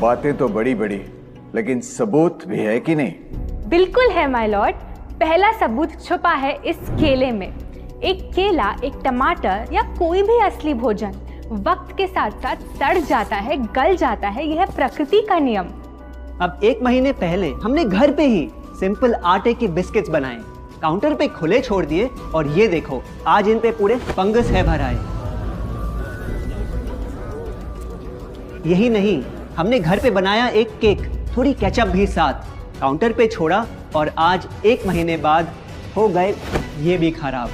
बातें तो बड़ी बड़ी, लेकिन सबूत भी है कि नहीं? बिल्कुल है माय लॉर्ड। पहला सबूत छुपा है इस केले में। एक केला, एक टमाटर या कोई भी असली भोजन वक्त के साथ साथ सड़ जाता है, गल जाता है। यह प्रकृति का नियम। अब 1 महीने पहले हमने घर पे ही सिंपल आटे की बिस्किट्स बनाए, काउंटर पे खुले छोड़ दिए और ये देखो आज इन पे पूरे फंगस है भर आए। यही नहीं, हमने घर पे बनाया एक केक, थोड़ी केचप भी साथ, काउंटर पे छोड़ा और आज 1 महीने बाद हो गए ये भी खराब।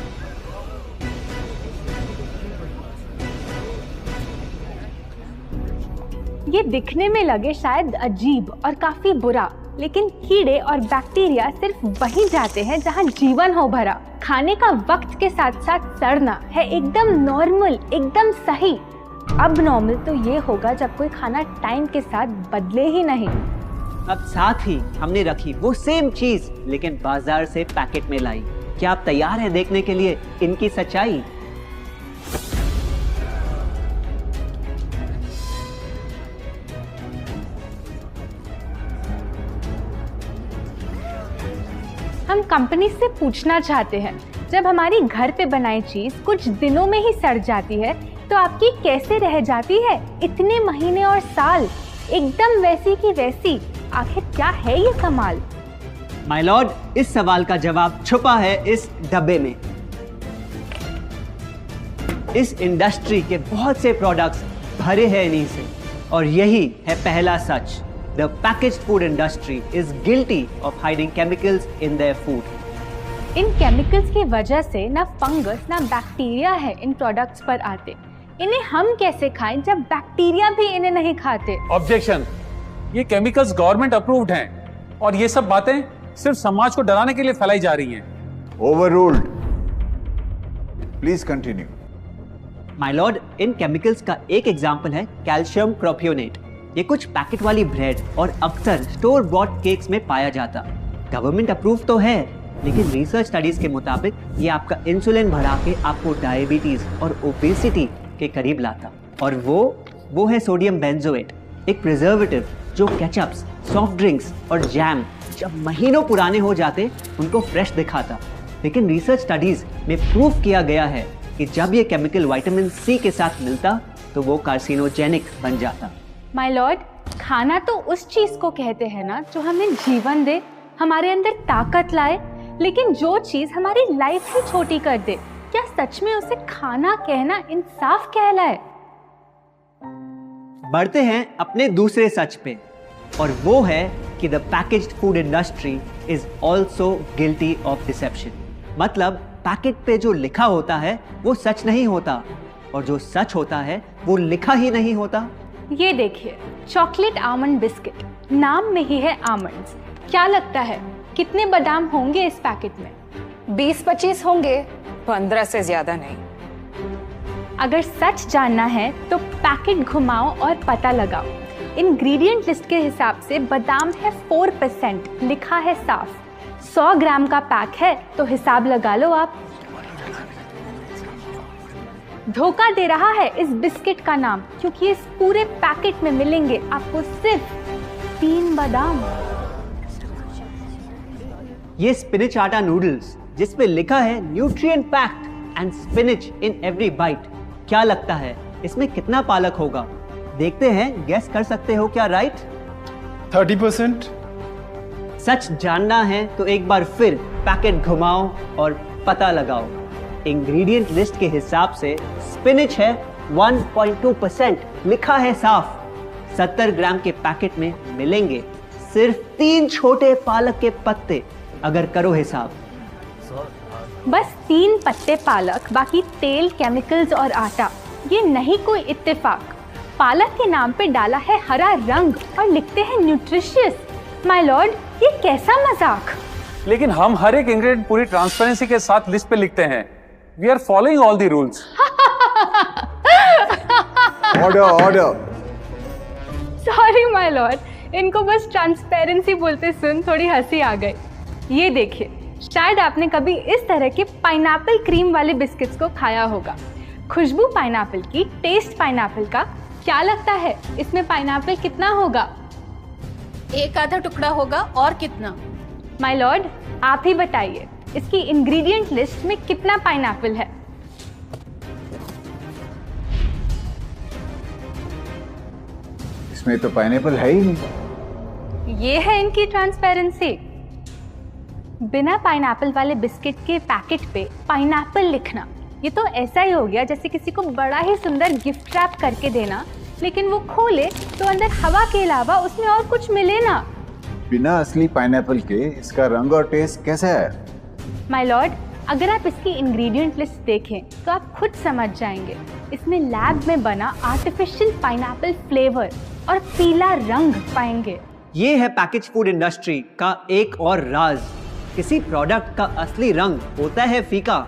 ये दिखने में लगे शायद अजीब और काफी बुरा, लेकिन कीड़े और बैक्टीरिया सिर्फ वहीं जाते हैं जहां जीवन हो भरा। खाने का वक्त के साथ साथ सड़ना है एकदम नॉर्मल, एकदम सही। अब नॉर्मल तो ये होगा जब कोई खाना टाइम के साथ बदले ही नहीं। अब साथ ही हमने रखी वो सेम चीज लेकिन बाजार से पैकेट में लाई। क्या आप तैयार हैं देखने के लिए इनकी सच्चाई? हम कंपनी से पूछना चाहते हैं, जब हमारी घर पे बनाई चीज कुछ दिनों में ही सड़ जाती है तो आपकी कैसे रह जाती है इतने महीने और साल एकदम वैसी की वैसी? आखिर क्या है ये कमाल? माय लॉर्ड, इस सवाल का जवाब छुपा है इस डब्बे में। इस इंडस्ट्री के बहुत से प्रोडक्ट्स भरे हैं इन्हीं से और यही है पहला सच। The packaged food industry is guilty of hiding chemicals in their food. In chemicals की वजह से ना फंगस ना बैक्टीरिया है इन प्रोडक्ट्स पर आते। इन्हें हम कैसे खाएं जब बैक्टीरिया भी इन्हें नहीं खाते? ऑब्जेक्शन, ये केमिकल्स गवर्नमेंट अप्रूव्ड हैं और ये सब बातें सिर्फ समाज को डराने के लिए फैलाई जा रही हैं। Overruled. Please continue. My Lord, in chemicals का एक एग्जांपल है कैल्शियम प्रोपियोनेट। ये कुछ पैकेट वाली ब्रेड और अक्सर स्टोर बॉट केक्स में पाया जाता। गवर्नमेंट अप्रूव तो है, लेकिन रिसर्च स्टडीज के मुताबिक ये आपका इंसुलिन बढ़ा के आपको डायबिटीज और ओबेसिटी के करीब लाता। और वो है सोडियम बेंजोएट, एक प्रिजर्वेटिव जो केचप्स, सॉफ्ट ड्रिंक्स और जैम जब महीनों पुराने हो जाते उनको फ्रेश दिखाता। लेकिन रिसर्च स्टडीज में प्रूव किया गया है कि जब ये केमिकल विटामिन सी के साथ मिलता तो वो कार्सिनोजेनिक बन जाता। माय लॉर्ड, खाना तो उस चीज को कहते हैं ना जो हमें जीवन दे, हमारे अंदर ताकत लाए। लेकिन जो चीज हमारी लाइफ ही छोटी कर दे, क्या सच में उसे खाना कहना इंसाफ कहलाए? बढ़ते हैं अपने दूसरे सच पे और वो है कि the packaged food industry is also guilty of deception. मतलब पैकेट पे जो लिखा होता है वो सच नहीं होता और जो सच होता है वो लिखा ही नहीं होता। ये देखिए, चॉकलेट आमंड बिस्किट, नाम में ही है आमंड्स। क्या लगता है कितने बादाम होंगे इस पैकेट में? 20-25 होंगे, 15 से ज्यादा नहीं। अगर सच जानना है तो पैकेट घुमाओ और पता लगाओ। इंग्रेडिएंट लिस्ट के हिसाब से बादाम है 4%, लिखा है साफ। 100 ग्राम का पैक है तो हिसाब लगा लो आप। धोखा दे रहा है इस बिस्किट का नाम, क्योंकि इस पूरे पैकेट में मिलेंगे आपको सिर्फ 3 बादाम। ये स्पिनच आटा नूडल्स जिस पे लिखा है nutrient packed and spinach in every bite. क्या लगता है इसमें कितना पालक होगा? देखते हैं, गेस कर सकते हो क्या राइट? 30%। सच जानना है तो एक बार फिर पैकेट घुमाओ और पता लगाओ। इंग्रेडिएंट लिस्ट के हिसाब से स्पिनच है 1.2%, लिखा है साफ। 70 ग्राम के पैकेट में मिलेंगे सिर्फ 3 छोटे पालक के पत्ते। अगर करो हिसाब, बस 3 पत्ते पालक, बाकी तेल, केमिकल्स और आटा। ये नहीं कोई इत्तेफाक। पालक के नाम पे डाला है हरा रंग और लिखते हैं न्यूट्रिशियस। माय लॉर्ड, ये कैसा मजाक? लेकिन हम हर एक इंग्रेडिएंट पूरी ट्रांसपेरेंसी के साथ लिस्ट पे लिखते हैं। We are following all the rules. Order. Sorry my lord, इनको बस ट्रांसपेरेंसी बोलते सुन थोड़ी हंसी आ गई। ये देखिए, शायद आपने कभी इस तरह के पाइनएप्पल क्रीम वाले बिस्किट्स को खाया होगा। खुशबू पाइनएप्पल की, टेस्ट पाइनएप्पल का। क्या लगता है इसमें पाइनएप्पल कितना होगा? एक आधा टुकड़ा होगा और कितना? माय लॉर्ड, आप ही बताइए, इसकी इंग्रेडिएंट लिस्ट में कितना पाइनएप्पल है? इसमें तो पाइनएप्पल है ही नहीं। ये है इनकी ट्रांसपेरेंसी। बिना पाइनएप्पल वाले बिस्किट के पैकेट पे पाइनएप्पल लिखना, ये तो ऐसा ही हो गया जैसे किसी को बड़ा ही सुंदर गिफ्ट रैप करके देना, लेकिन वो खोले तो अंदर हवा के अलावा उसमें और कुछ मिले ना। बिना असली पाइनएप्पल के इसका रंग और टेस्ट कैसा है? माय लॉर्ड, अगर आप इसकी इंग्रेडिएंट लिस्ट देखें तो आप खुद समझ जाएंगे। इसमें लैब में बना आर्टिफिशियल पाइनएप्पल फ्लेवर और पीला रंग पाएंगे। ये है पैकेज फूड इंडस्ट्री का एक और राज। किसी प्रोडक्ट का असली रंग होता है फीका,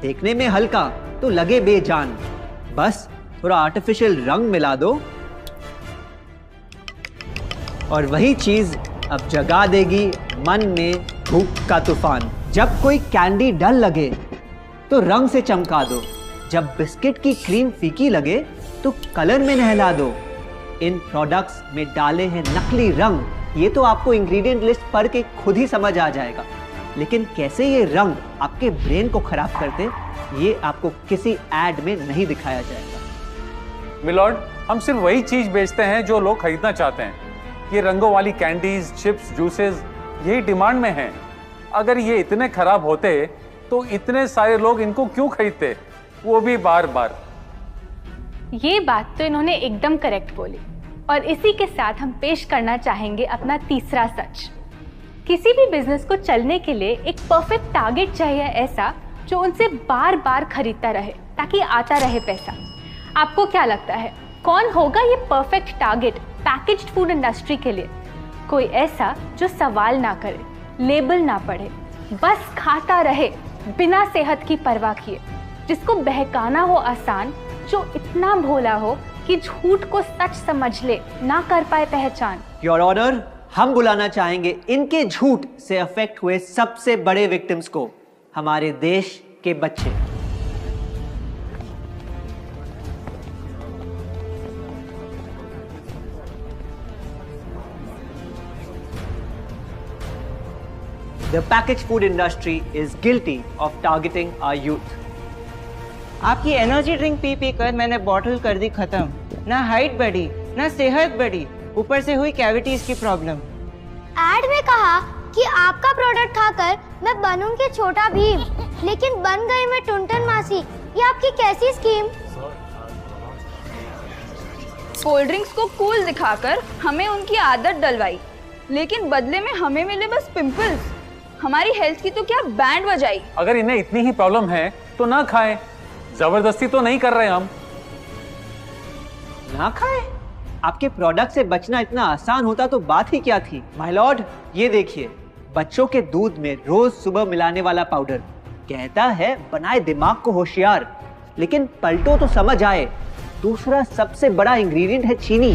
देखने में हल्का तो लगे बेजान। बस थोड़ा आर्टिफिशियल रंग मिला दो और वही चीज अब जगा देगी मन में भूख का तूफान। जब कोई कैंडी डल लगे तो रंग से चमका दो, जब बिस्किट की क्रीम फीकी लगे तो कलर में नहला दो। इन प्रोडक्ट्स में डाले हैं नकली रंग, ये तो आपको इंग्रेडिएंट लिस्ट पढ़ के खुद ही समझ आ जाएगा। लेकिन कैसे ये रंग आपके ब्रेन को खराब करते, ये आपको किसी एड में नहीं दिखाया जाएगा। मिलॉर्ड, हम सिर्फ वही चीज बेचते हैं जो लोग खरीदना चाहते हैं। ये रंगों वाली कैंडीज, चिप्स, जूसेस यही डिमांड में हैं। अगर ये इतने खराब होते तो इतने सारे लोग इनको क्यों खरीदते, वो भी बार बार। ये बात तो इन्होंने एकदम करेक्ट बोली। और इसी के साथ हम पेश करना चाहेंगे अपना तीसरा सच। किसी भी बिजनेस को चलने के लिए एक परफेक्ट टारगेट चाहिए, ऐसा जो उनसे बार बार खरीदता रहे ताकि आता रहे पैसा। आपको क्या लगता है कौन होगा ये perfect target packaged food industry के लिए? कोई ऐसा जो सवाल ना करे, लेबल ना पढ़े, बस खाता रहे बिना सेहत की परवाह किए, जिसको बहकाना हो आसान, जो इतना भोला हो कि झूठ को सच समझ ले, ना कर पाए पहचान। योर ऑनर, हम बुलाना चाहेंगे इनके झूठ से अफेक्ट हुए सबसे बड़े विक्टिम्स को, हमारे देश के बच्चे। The packaged food industry is guilty of targeting our youth. आपकी एनर्जी ड्रिंक पी पी कर मैंने बॉटल कर दी खत्म। ना हाइट बढ़ी, ना सेहत बढ़ी, ऊपर से हुई कैविटीज की प्रॉब्लम। एड में कहा कि आपका प्रोडक्ट खाकर मैं बनूंगी छोटा भीम, लेकिन बन गई मैं टुनटन मासी। ये आपकी कैसी स्कीम? कोल्ड ड्रिंक्स को कूल दिखाकर हमें उनकी आदत डलवाई, लेकिन बदले में हमें मिले बस पिंपल्स। हमारी हेल्थ की तो क्या बैंड बजाई। अगर इन्हें इतनी ही प्रॉब्लम है तो ना खाएं, जबरदस्ती तो नहीं कर रहे हम। ना खाएं? आपके प्रोडक्ट से बचना इतना आसान होता तो बात ही क्या थी। माय लॉर्ड, ये देखिए, बच्चों के दूध में रोज सुबह मिलाने वाला पाउडर कहता है बनाए दिमाग को होशियार, लेकिन पलटो तो समझ आए। दूसरा सबसे बड़ा इंग्रेडिएंट है चीनी,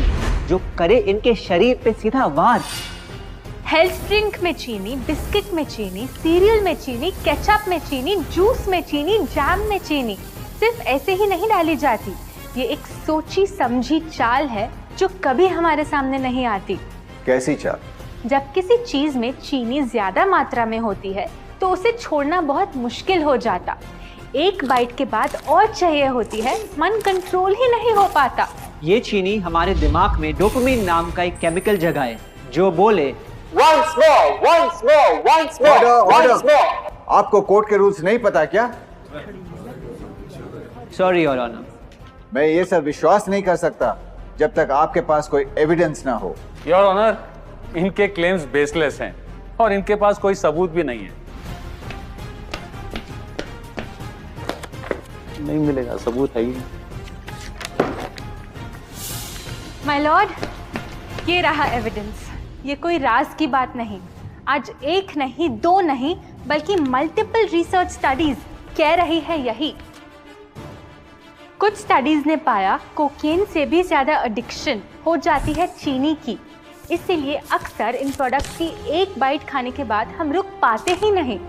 जो करे इनके शरीर पे सीधा वार। हेल्थ ड्रिंक में चीनी, बिस्किट में चीनी, सीरियल में चीनी, केचप में चीनी, जूस में चीनी, जैम में चीनी सिर्फ ऐसे ही नहीं डाली जाती। ये एक सोची समझी चाल है जो कभी हमारे सामने नहीं आती। कैसी चाल? जब किसी चीज में चीनी ज्यादा मात्रा में होती है तो उसे छोड़ना बहुत मुश्किल हो जाता। एक बाइट के बाद और चाहिए होती है, मन कंट्रोल ही नहीं हो पाता। ये चीनी हमारे दिमाग में डोपामिन नाम का एक केमिकल जगाए, जो बोले Once more. Order. आपको कोर्ट के रूल्स नहीं पता क्या? Sorry your honour. मैं ये सब विश्वास नहीं कर सकता जब तक आपके पास कोई एविडेंस ना हो। योर ऑनर, इनके क्लेम्स बेसलेस हैं और इनके पास कोई सबूत भी नहीं है। नहीं मिलेगा, सबूत है ही नहीं। माय लॉर्ड, ये रहा एविडेंस। ये कोई राज की बात नहीं। आज एक नहीं, दो नहीं, बल्कि मल्टीपल रिसर्च स्टडीज कह रही है यही। कुछ स्टडीज ने पाया कोकेन से भी ज्यादा एडिक्शन हो जाती है चीनी की। इसीलिए अक्सर इन प्रोडक्ट्स की एक बाइट खाने के बाद हम रुक पाते ही नहीं।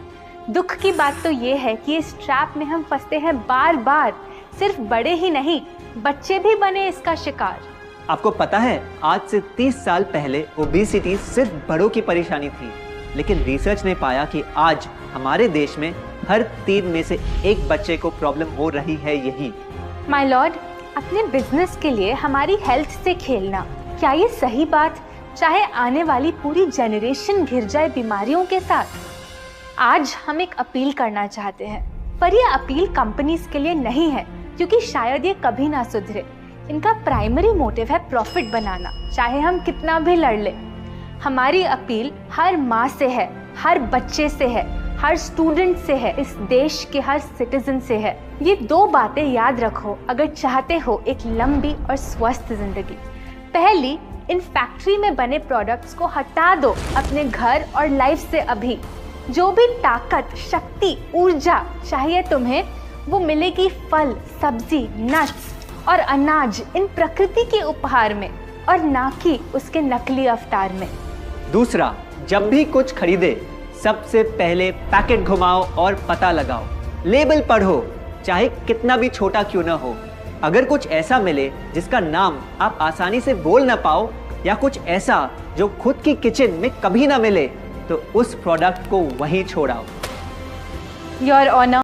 दुख की बात तो ये है कि इस ट्रैप में हम फंसते हैं बार बार। सिर्फ बड़े ही नहीं, बच्चे भी बने इसका शिकार। आपको पता है, आज से 30 साल पहले ओबेसिटी सिर्फ बड़ों की परेशानी थी, लेकिन रिसर्च ने पाया कि आज हमारे देश में हर 3 में से 1 बच्चे को प्रॉब्लम हो रही है यही। माय लॉर्ड, अपने बिजनेस के लिए हमारी हेल्थ से खेलना, क्या ये सही बात, चाहे आने वाली पूरी जनरेशन घिर जाए बीमारियों के साथ? आज हम एक अपील करना चाहते हैं, पर यह अपील कंपनीज के लिए नहीं है, क्योंकि शायद ये कभी ना सुधरे। इनका प्राइमरी मोटिव है प्रॉफिट बनाना, चाहे हम कितना भी लड़ ले। हमारी अपील हर माँ से है, हर बच्चे से है, हर स्टूडेंट से है, इस देश के हर सिटीजन से है। ये 2 बातें याद रखो अगर चाहते हो एक लंबी और स्वस्थ जिंदगी। पहली, इन फैक्ट्री में बने प्रोडक्ट्स को हटा दो अपने घर और लाइफ से अभी। जो भी ताकत, शक्ति, ऊर्जा चाहिए तुम्हें, वो मिलेगी फल, सब्जी, नट्स और अनाज इन प्रकृति के उपहार में, और ना कि उसके नकली अवतार में। दूसरा, जब भी कुछ खरीदे सबसे पहले पैकेट घुमाओ और पता लगाओ, लेबल पढ़ो, चाहे कितना भी छोटा क्यों ना हो। अगर कुछ ऐसा मिले जिसका नाम आप आसानी से बोल ना पाओ, या कुछ ऐसा जो खुद की किचन में कभी ना मिले, तो उस प्रोडक्ट को वहीं छोड़ाओ। Your honour,